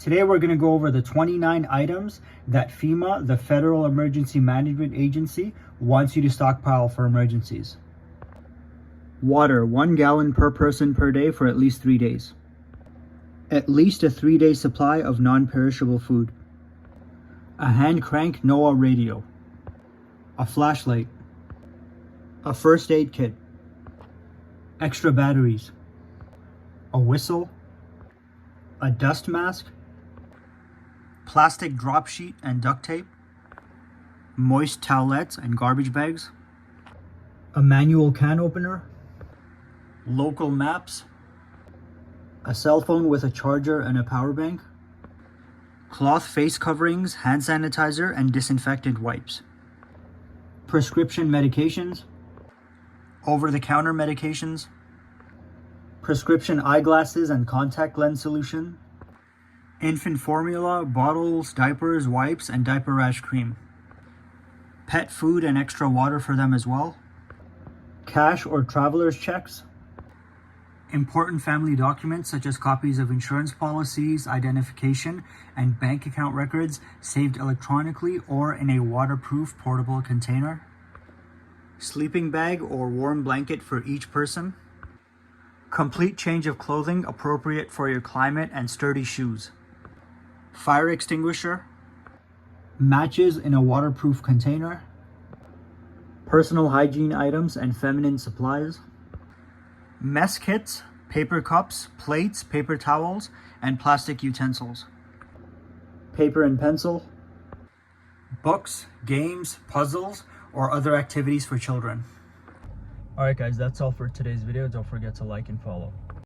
Today we're going to go over the 29 items that FEMA, the Federal Emergency Management Agency, wants you to stockpile for emergencies. Water, 1 gallon per person per day for at least 3 days. At least a 3-day supply of non-perishable food. A hand crank NOAA radio. A flashlight. A first aid kit. Extra batteries. A whistle. A dust mask. Plastic drop sheet and duct tape. Moist towelettes and garbage bags. A manual can opener. Local maps. A cell phone with a charger and a power bank. Cloth face coverings, hand sanitizer, and disinfectant wipes. Prescription medications. Over-the-counter medications. Prescription eyeglasses and contact lens solution. Infant formula, bottles, diapers, wipes, and diaper rash cream. Pet food and extra water for them as well. Cash or traveler's checks. Important family documents such as copies of insurance policies, identification, and bank account records saved electronically or in a waterproof portable container. Sleeping bag or warm blanket for each person. Complete change of clothing appropriate for your climate and sturdy shoes. Fire extinguisher. Matches in a waterproof container. Personal hygiene items and feminine supplies. Mess kits, paper cups, plates, paper towels, and plastic utensils. Paper and pencil. Books, games, puzzles, or other activities for children. Alright guys, that's all for today's video. Don't forget to like and follow.